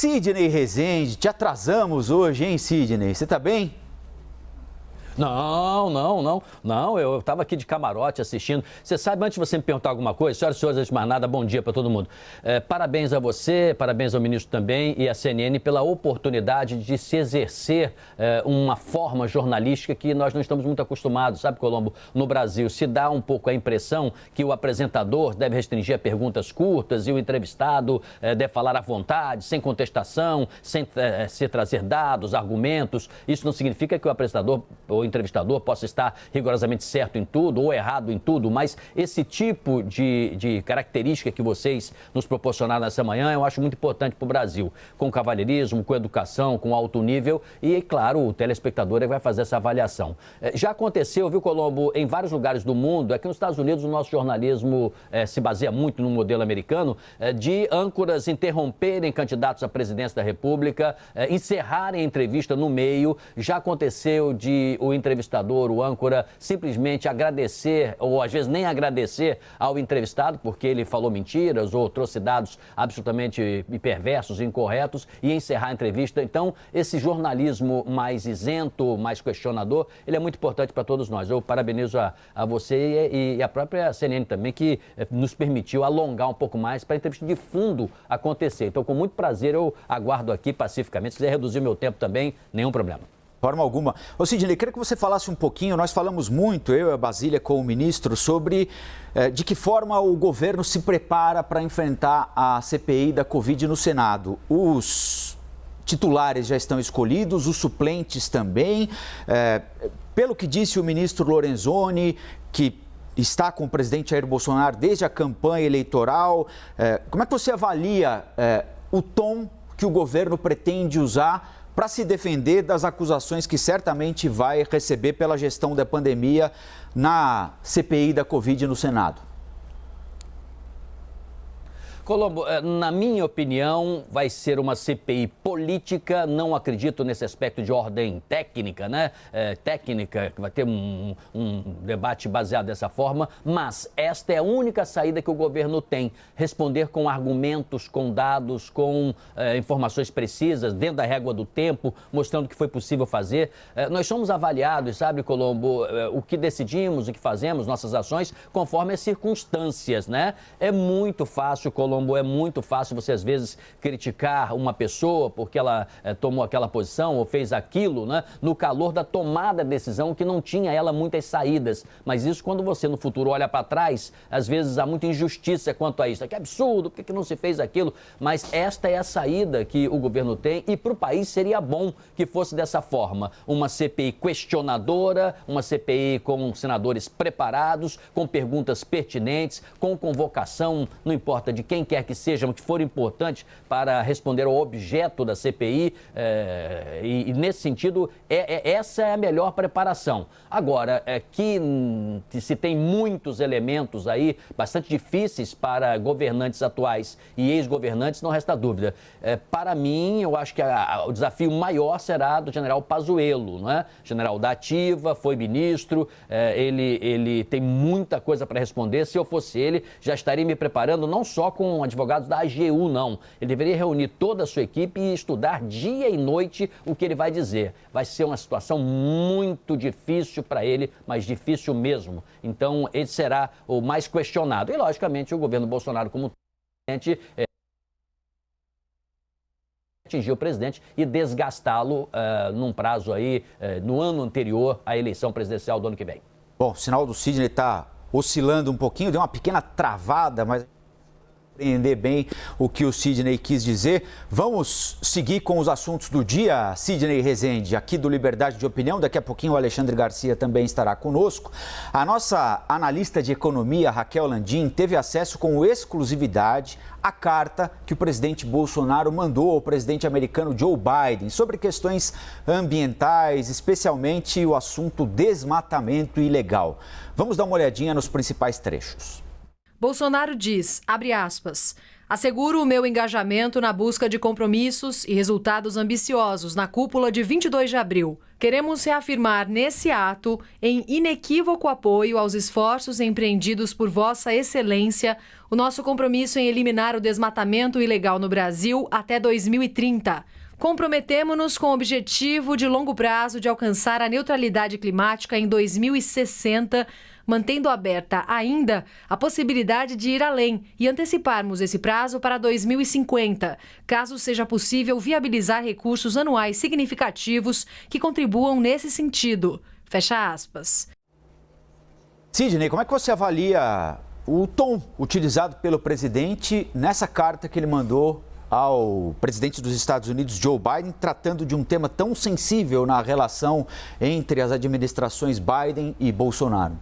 Sidney Rezende, te atrasamos hoje, hein, Sidney? Você tá bem? Não, eu estava aqui de camarote assistindo. Você sabe, antes de você me perguntar alguma coisa, senhoras e senhores, antes de mais nada, bom dia para todo mundo. Parabéns a você, parabéns ao ministro também e à CNN pela oportunidade de se exercer uma forma jornalística que nós não estamos muito acostumados, sabe, Colombo? No Brasil, se dá um pouco a impressão que o apresentador deve restringir a perguntas curtas e o entrevistado deve falar à vontade, sem contestação, sem se trazer dados, argumentos. Isso não significa que o apresentador ou entrevistador possa estar rigorosamente certo em tudo ou errado em tudo, mas esse tipo de característica que vocês nos proporcionaram nessa manhã eu acho muito importante para o Brasil, com cavalheirismo, com educação, com alto nível e, claro, o telespectador vai fazer essa avaliação. Já aconteceu, viu, Colombo, em vários lugares do mundo, aqui nos Estados Unidos o nosso jornalismo se baseia muito no modelo americano, de âncoras interromperem candidatos à presidência da República, encerrarem a entrevista no meio. Já aconteceu de o entrevistador, o âncora, simplesmente agradecer, ou às vezes nem agradecer ao entrevistado, porque ele falou mentiras ou trouxe dados absolutamente perversos, incorretos, e encerrar a entrevista. Então, esse jornalismo mais isento, mais questionador, ele é muito importante para todos nós. Eu parabenizo a você e a própria CNN também, que nos permitiu alongar um pouco mais para a entrevista de fundo acontecer. Então, com muito prazer, eu aguardo aqui pacificamente. Se quiser reduzir o meu tempo também, nenhum problema. Forma alguma. Ô Sidney, queria que você falasse um pouquinho, nós falamos muito, eu e a Basília com o ministro, sobre de que forma o governo se prepara para enfrentar a CPI da Covid no Senado. Os titulares já estão escolhidos, os suplentes também. Pelo que disse o ministro Lorenzoni, que está com o presidente Jair Bolsonaro desde a campanha eleitoral, como é que você avalia o tom que o governo pretende usar para se defender das acusações que certamente vai receber pela gestão da pandemia na CPI da Covid no Senado? Colombo, na minha opinião, vai ser uma CPI política, não acredito nesse aspecto de ordem técnica, né? Técnica, que vai ter um debate baseado dessa forma, mas esta é a única saída que o governo tem, responder com argumentos, com dados, com informações precisas, dentro da régua do tempo, mostrando que foi possível fazer. Nós somos avaliados, sabe, Colombo, o que decidimos, o que fazemos, nossas ações, conforme as circunstâncias, né? É muito fácil, Colombo, é muito fácil você, às vezes, criticar uma pessoa porque ela tomou aquela posição ou fez aquilo, né? No calor da tomada da decisão que não tinha ela muitas saídas. Mas isso, quando você, no futuro, olha para trás, às vezes há muita injustiça quanto a isso. Que absurdo, por que não se fez aquilo? Mas esta é a saída que o governo tem e para o país seria bom que fosse dessa forma. Uma CPI questionadora, uma CPI com senadores preparados, com perguntas pertinentes, com convocação, não importa de quem quer que seja, que for importante para responder ao objeto da CPI, e nesse sentido, essa é a melhor preparação. Agora, que se tem muitos elementos aí, bastante difíceis para governantes atuais e ex-governantes, não resta dúvida. Para mim, eu acho que o desafio maior será do general Pazuello, não é? General da Ativa, foi ministro, ele tem muita coisa para responder. Se eu fosse ele, já estaria me preparando não só com advogados da AGU, não. Ele deveria reunir toda a sua equipe e estudar dia e noite o que ele vai dizer. Vai ser uma situação muito difícil para ele, mas difícil mesmo. Então, ele será o mais questionado. E, logicamente, o governo Bolsonaro, como presidente, atingir o presidente e desgastá-lo num prazo aí, no ano anterior à eleição presidencial do ano que vem. Bom, o sinal do Sidney está oscilando um pouquinho, deu uma pequena travada, mas compreender bem o que o Sidney quis dizer. Vamos seguir com os assuntos do dia. Sidney Rezende, aqui do Liberdade de Opinião. Daqui a pouquinho o Alexandre Garcia também estará conosco. A nossa analista de economia, Raquel Landim, teve acesso com exclusividade à carta que o presidente Bolsonaro mandou ao presidente americano Joe Biden sobre questões ambientais, especialmente o assunto desmatamento ilegal. Vamos dar uma olhadinha nos principais trechos. Bolsonaro diz, abre aspas, Asseguro o meu engajamento na busca de compromissos e resultados ambiciosos na cúpula de 22 de abril. Queremos reafirmar nesse ato em inequívoco apoio aos esforços empreendidos por Vossa Excelência, o nosso compromisso em eliminar o desmatamento ilegal no Brasil até 2030. Comprometemo-nos com o objetivo de longo prazo de alcançar a neutralidade climática em 2060, mantendo aberta ainda a possibilidade de ir além e anteciparmos esse prazo para 2050, caso seja possível viabilizar recursos anuais significativos que contribuam nesse sentido. Fecha aspas. Sidney, como é que você avalia o tom utilizado pelo presidente nessa carta que ele mandou ao presidente dos Estados Unidos, Joe Biden, tratando de um tema tão sensível na relação entre as administrações Biden e Bolsonaro?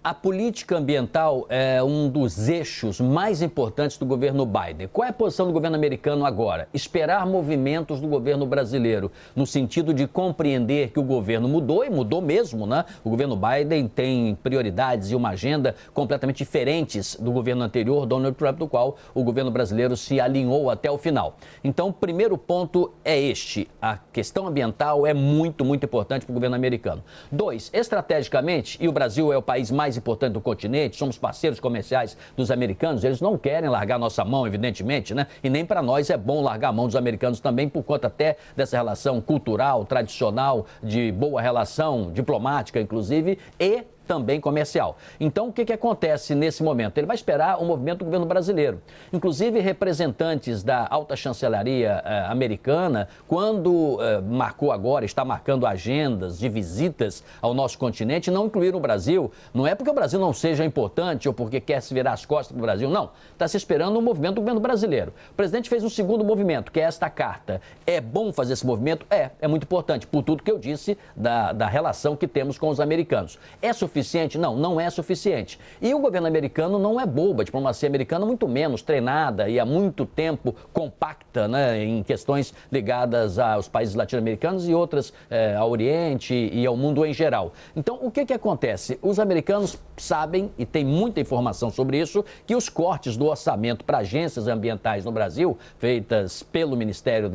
A política ambiental é um dos eixos mais importantes do governo Biden. Qual é a posição do governo americano agora? Esperar movimentos do governo brasileiro, no sentido de compreender que o governo mudou, e mudou mesmo, né? O governo Biden tem prioridades e uma agenda completamente diferentes do governo anterior, Donald Trump, do qual o governo brasileiro se alinhou até o final. Então, o primeiro ponto é este. A questão ambiental é muito, muito importante para o governo americano. 2, estrategicamente, e o Brasil é o país mais importante do continente, somos parceiros comerciais dos americanos, eles não querem largar nossa mão, evidentemente, né? E nem para nós é bom largar a mão dos americanos também, por conta até dessa relação cultural, tradicional, de boa relação, diplomática, inclusive, e também comercial. Então, o que acontece nesse momento? Ele vai esperar o movimento do governo brasileiro. Inclusive, representantes da alta chancelaria americana, quando marcou agora, está marcando agendas de visitas ao nosso continente, não incluíram o Brasil. Não é porque o Brasil não seja importante ou porque quer se virar as costas para o Brasil, não. Está se esperando o movimento do governo brasileiro. O presidente fez um segundo movimento, que é esta carta. É bom fazer esse movimento? É muito importante, por tudo que eu disse da relação que temos com os americanos. É suficiente? Não, não é suficiente. E o governo americano não é bobo, a diplomacia americana muito menos treinada e há muito tempo compacta, né, em questões ligadas aos países latino-americanos e outras ao Oriente e ao mundo em geral. Então, o que acontece? Os americanos sabem, e tem muita informação sobre isso, que os cortes do orçamento para agências ambientais no Brasil, feitas pelo Ministério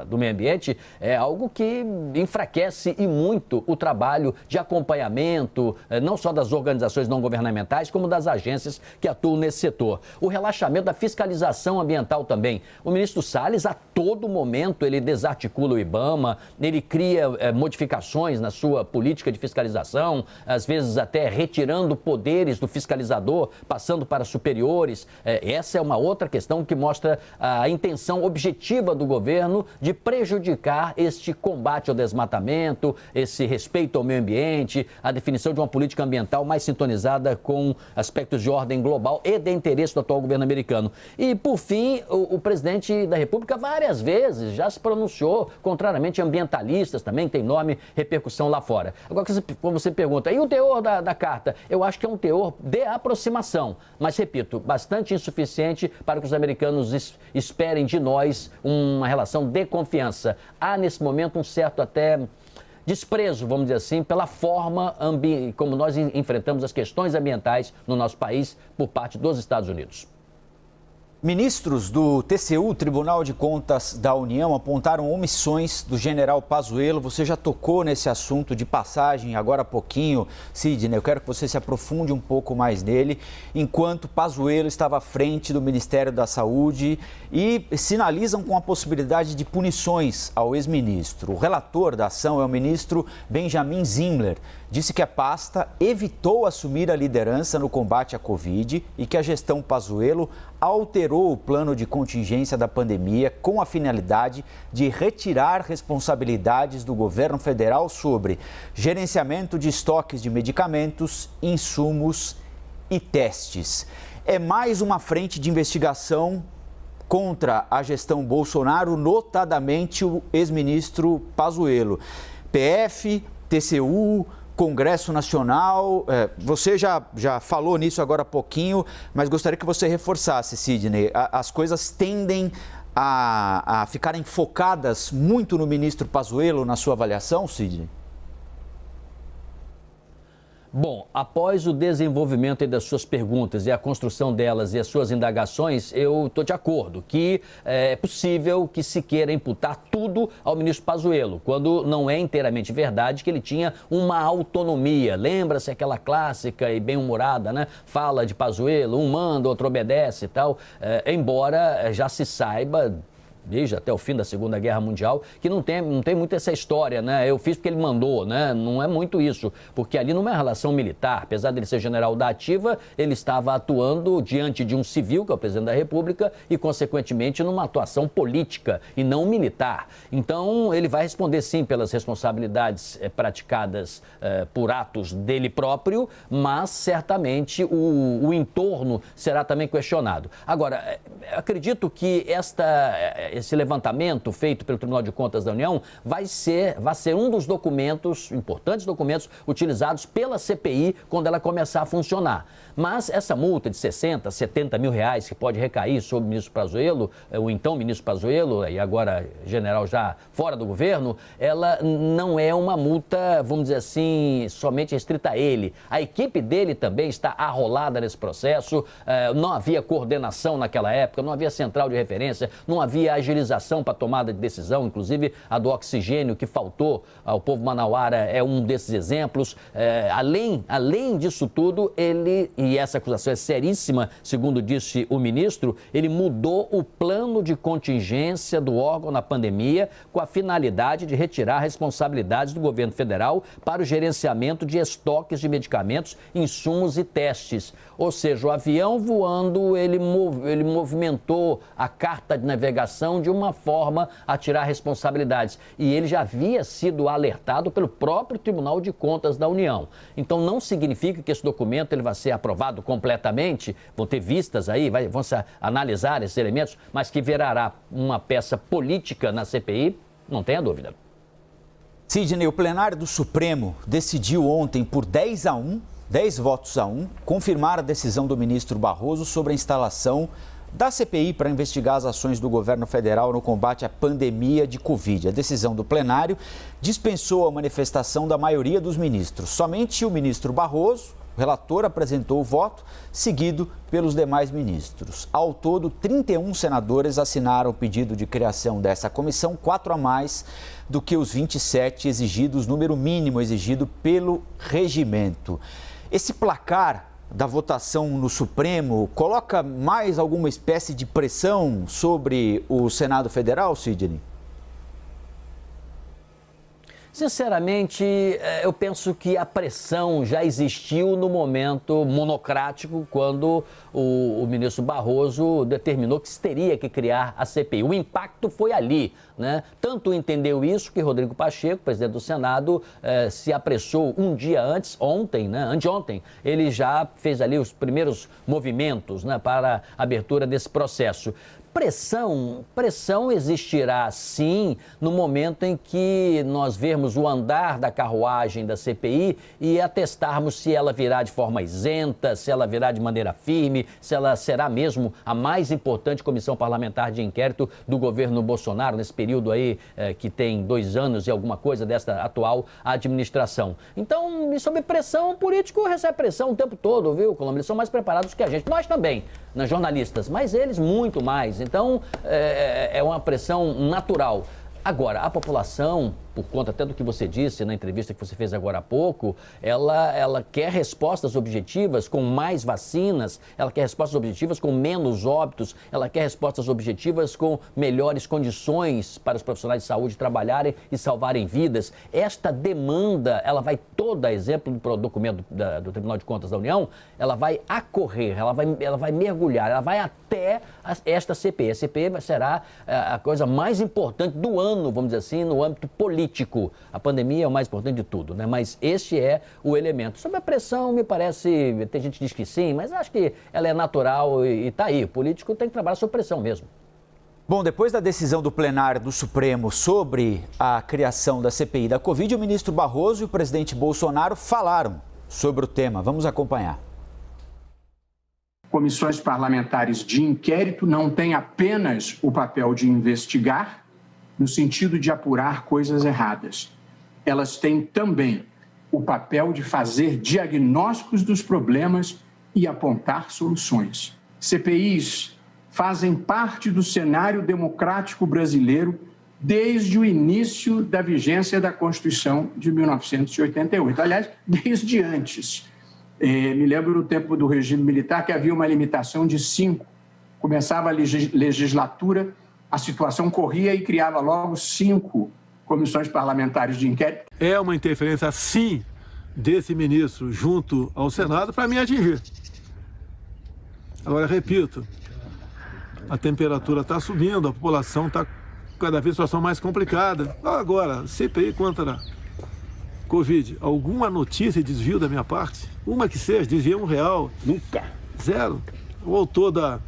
do Meio Ambiente, é algo que enfraquece e muito o trabalho de acompanhamento, não só das organizações não governamentais, como das agências que atuam nesse setor. O relaxamento da fiscalização ambiental também. O ministro Salles, a todo momento, ele desarticula o IBAMA, ele cria modificações na sua política de fiscalização, às vezes até retirando poderes do fiscalizador, passando para superiores. Essa é uma outra questão que mostra a intenção objetiva do governo de prejudicar este combate ao desmatamento, esse respeito ao meio ambiente, a definição de uma política ambiental mais sintonizada com aspectos de ordem global e de interesse do atual governo americano. E, por fim, o presidente da República várias vezes já se pronunciou contrariamente a ambientalistas, também tem enorme repercussão lá fora. Agora, quando você pergunta, e o teor da carta? Eu acho que é um teor de aproximação, mas, repito, bastante insuficiente para que os americanos esperem de nós uma relação de confiança. Há, nesse momento, um certo até desprezo, vamos dizer assim, pela forma como nós enfrentamos as questões ambientais no nosso país por parte dos Estados Unidos. Ministros do TCU, Tribunal de Contas da União, apontaram omissões do general Pazuello. Você já tocou nesse assunto de passagem agora há pouquinho, Sidney. Eu quero que você se aprofunde um pouco mais nele, enquanto Pazuello estava à frente do Ministério da Saúde e sinalizam com a possibilidade de punições ao ex-ministro. O relator da ação é o ministro Benjamin Zimmer. Disse que a pasta evitou assumir a liderança no combate à Covid e que a gestão Pazuello alterou o plano de contingência da pandemia com a finalidade de retirar responsabilidades do governo federal sobre gerenciamento de estoques de medicamentos, insumos e testes. É mais uma frente de investigação contra a gestão Bolsonaro, notadamente o ex-ministro Pazuello. PF, TCU, Congresso Nacional, você já falou nisso agora há pouquinho, mas gostaria que você reforçasse, Sidney. As coisas tendem a ficarem focadas muito no ministro Pazuello, na sua avaliação, Sidney? Bom, após o desenvolvimento das suas perguntas e a construção delas e as suas indagações, eu estou de acordo que é possível que se queira imputar tudo ao ministro Pazuello, quando não é inteiramente verdade que ele tinha uma autonomia. Lembra-se aquela clássica e bem-humorada, né? Fala de Pazuello, um manda, outro obedece e tal, embora já se saiba, desde até o fim da Segunda Guerra Mundial, que não tem muito essa história, né? Eu fiz porque ele mandou, né? Não é muito isso, porque ali não é uma relação militar. Apesar dele ser general da ativa, ele estava atuando diante de um civil, que é o presidente da República, e, consequentemente, numa atuação política e não militar. Então, ele vai responder, sim, pelas responsabilidades praticadas por atos dele próprio, mas, certamente, o entorno será também questionado. Agora, acredito que esse levantamento feito pelo Tribunal de Contas da União vai ser um dos documentos, importantes documentos, utilizados pela CPI quando ela começar a funcionar. Mas essa multa de 60, 70 mil reais que pode recair sobre o ministro Pazuello, o então ministro Pazuello, e agora general já fora do governo, ela não é uma multa, vamos dizer assim, somente restrita a ele. A equipe dele também está arrolada nesse processo, não havia coordenação naquela época, não havia central de referência, não havia agilização para tomada de decisão, inclusive a do oxigênio que faltou ao povo manauara é um desses exemplos. Além disso tudo, e essa acusação é seríssima, segundo disse o ministro, ele mudou o plano de contingência do órgão na pandemia com a finalidade de retirar responsabilidades do governo federal para o gerenciamento de estoques de medicamentos, insumos e testes. Ou seja, o avião voando, ele movimentou a carta de navegação de uma forma a tirar responsabilidades. E ele já havia sido alertado pelo próprio Tribunal de Contas da União. Então, não significa que esse documento ele vai ser aprovado completamente, vão ter vistas aí, vão se analisar esses elementos, mas que virará uma peça política na CPI, não tenha dúvida. Sidney, o plenário do Supremo decidiu ontem por 10 votos a 1, confirmar a decisão do ministro Barroso sobre a instalação da CPI para investigar as ações do governo federal no combate à pandemia de Covid. A decisão do plenário dispensou a manifestação da maioria dos ministros. Somente o ministro Barroso, o relator, apresentou o voto, seguido pelos demais ministros. Ao todo, 31 senadores assinaram o pedido de criação dessa comissão, 4 a mais do que os 27 exigidos, número mínimo exigido pelo regimento. Esse placar da votação no Supremo coloca mais alguma espécie de pressão sobre o Senado Federal, Sidney? Sinceramente, eu penso que a pressão já existiu no momento monocrático, quando o ministro Barroso determinou que se teria que criar a CPI. O impacto foi ali, né? Tanto entendeu isso que Rodrigo Pacheco, presidente do Senado, se apressou um dia antes, anteontem, ele já fez ali os primeiros movimentos, né, para a abertura desse processo. Pressão existirá, sim, no momento em que nós vermos o andar da carruagem da CPI e atestarmos se ela virá de forma isenta, se ela virá de maneira firme, se ela será mesmo a mais importante comissão parlamentar de inquérito do governo Bolsonaro, nesse período aí que tem 2 anos e alguma coisa desta atual administração. Então, sob pressão, o político recebe pressão o tempo todo, viu, Colombo? Eles são mais preparados que a gente. Nós também, né, jornalistas, mas eles muito mais. Então, é uma pressão natural. Agora, a população, por conta até do que você disse na entrevista que você fez agora há pouco, ela quer respostas objetivas com mais vacinas, ela quer respostas objetivas com menos óbitos, ela quer respostas objetivas com melhores condições para os profissionais de saúde trabalharem e salvarem vidas. Esta demanda, ela vai toda, exemplo do documento do Tribunal de Contas da União, ela vai acorrer, ela vai mergulhar, ela vai até esta CPI. A CPI será a coisa mais importante do ano, vamos dizer assim, no âmbito político. A pandemia é o mais importante de tudo, né? Mas este é o elemento. Sobre a pressão, me parece, tem gente que diz que sim, mas acho que ela é natural e está aí. O político tem que trabalhar sob pressão mesmo. Bom, depois da decisão do plenário do Supremo sobre a criação da CPI da Covid, o ministro Barroso e o presidente Bolsonaro falaram sobre o tema. Vamos acompanhar. Comissões parlamentares de inquérito não têm apenas o papel de investigar, no sentido de apurar coisas erradas. Elas têm também o papel de fazer diagnósticos dos problemas e apontar soluções. CPIs fazem parte do cenário democrático brasileiro desde o início da vigência da Constituição de 1988. Aliás, desde antes. Me lembro no tempo do regime militar que havia uma limitação de 5. Começava a legislatura, a situação corria e criava logo 5 comissões parlamentares de inquérito. É uma interferência, sim, desse ministro junto ao Senado para me atingir. Agora, repito, a temperatura está subindo, a população está cada vez situação mais complicada. Agora, CPI contra Covid, alguma notícia de desvio da minha parte? Uma que seja, desvio R$1. Nunca. Zero. O autor da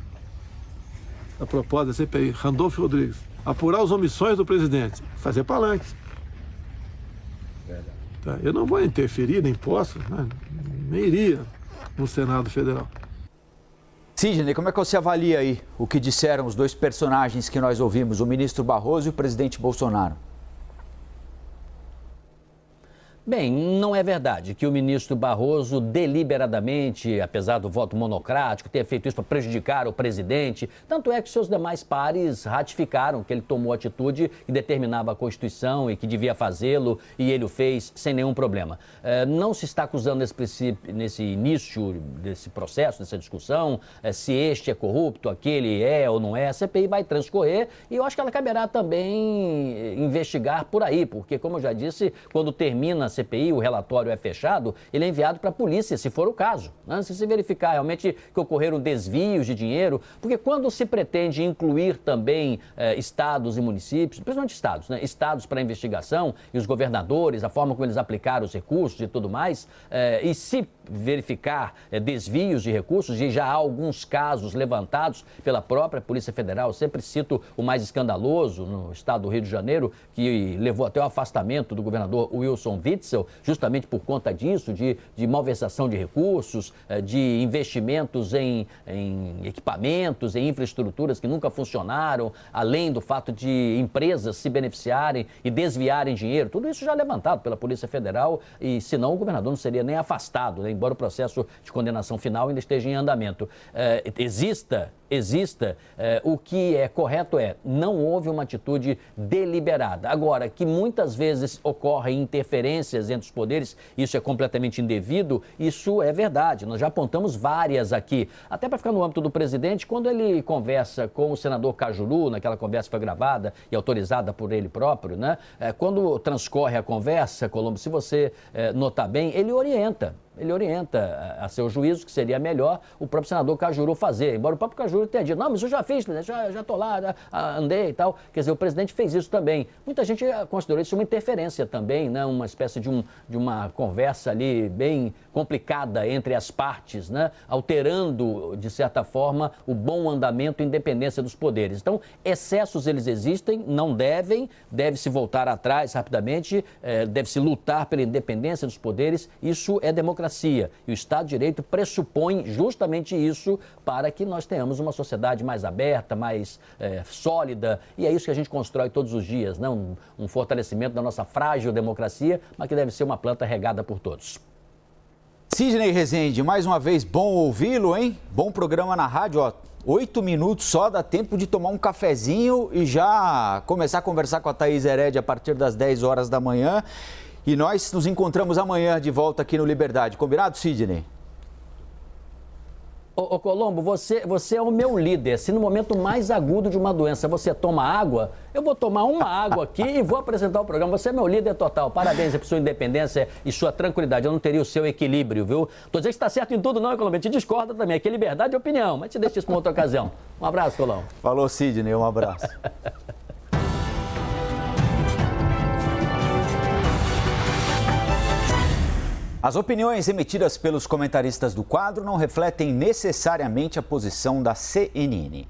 proposta da CPI, Randolfo Rodrigues, apurar as omissões do presidente, fazer palanque. Tá? Eu não vou interferir, nem posso, né? Nem iria no Senado Federal. Sidney, como é que você avalia aí o que disseram os dois personagens que nós ouvimos, o ministro Barroso e o presidente Bolsonaro? Bem, não é verdade que o ministro Barroso deliberadamente, apesar do voto monocrático, tenha feito isso para prejudicar o presidente. Tanto é que seus demais pares ratificaram que ele tomou atitude que determinava a Constituição e que devia fazê-lo, e ele o fez sem nenhum problema. Não se está acusando nesse início desse processo, dessa discussão, se este é corrupto, aquele é ou não é. A CPI vai transcorrer e eu acho que ela caberá também investigar por aí, porque, como eu já disse, quando termina a CPI, o relatório é fechado, ele é enviado para a polícia, se for o caso, né? Se verificar realmente que ocorreram desvios de dinheiro, porque quando se pretende incluir também estados e municípios, principalmente estados, né? Estados para investigação e os governadores, a forma como eles aplicaram os recursos e tudo mais, e se verificar desvios de recursos, e já há alguns casos levantados pela própria Polícia Federal, eu sempre cito o mais escandaloso no estado do Rio de Janeiro, que levou até o afastamento do governador Wilson Witzel, justamente por conta disso, de malversação de recursos, de investimentos em equipamentos, em infraestruturas que nunca funcionaram, além do fato de empresas se beneficiarem e desviarem dinheiro. Tudo isso já levantado pela Polícia Federal e, senão, o governador não seria nem afastado, né? Embora o processo de condenação final ainda esteja em andamento. O que é correto não houve uma atitude deliberada. Agora, que muitas vezes ocorrem interferências entre os poderes, isso é completamente indevido, isso é verdade. Nós já apontamos várias aqui. Até para ficar no âmbito do presidente, quando ele conversa com o senador Cajuru, naquela conversa que foi gravada e autorizada por ele próprio, né? Quando transcorre a conversa, Colombo, se você notar bem, ele orienta a seu juízo que seria melhor o próprio senador Cajuru fazer, embora o próprio Cajuru tenha dito, não, mas eu já fiz, já estou lá, já andei e tal. Quer dizer, o presidente fez isso também. Muita gente considerou isso uma interferência também, né? Uma espécie de uma conversa ali bem complicada entre as partes, né? Alterando, de certa forma, o bom andamento e independência dos poderes. Então, excessos eles existem, não deve-se voltar atrás rapidamente, deve-se lutar pela independência dos poderes, isso é democracia. E o Estado de Direito pressupõe justamente isso para que nós tenhamos uma sociedade mais aberta, mais sólida. E é isso que a gente constrói todos os dias, né? Um fortalecimento da nossa frágil democracia, mas que deve ser uma planta regada por todos. Sidney Rezende, mais uma vez, bom ouvi-lo, hein? Bom programa na rádio, ó. 8 minutos só, dá tempo de tomar um cafezinho e já começar a conversar com a Thaís Heredia a partir das 10 horas da manhã. E nós nos encontramos amanhã de volta aqui no Liberdade. Combinado, Sidney? Ô Colombo, você é o meu líder. Se no momento mais agudo de uma doença você toma água, eu vou tomar uma água aqui e vou apresentar o programa. Você é meu líder total. Parabéns por sua independência e sua tranquilidade. Eu não teria o seu equilíbrio, viu? Tô dizendo que está certo em tudo não, Colombo. A gente discorda também. Aqui é liberdade de opinião, mas te deixo isso para outra ocasião. Um abraço, Colombo. Falou, Sidney. Um abraço. As opiniões emitidas pelos comentaristas do quadro não refletem necessariamente a posição da CNN.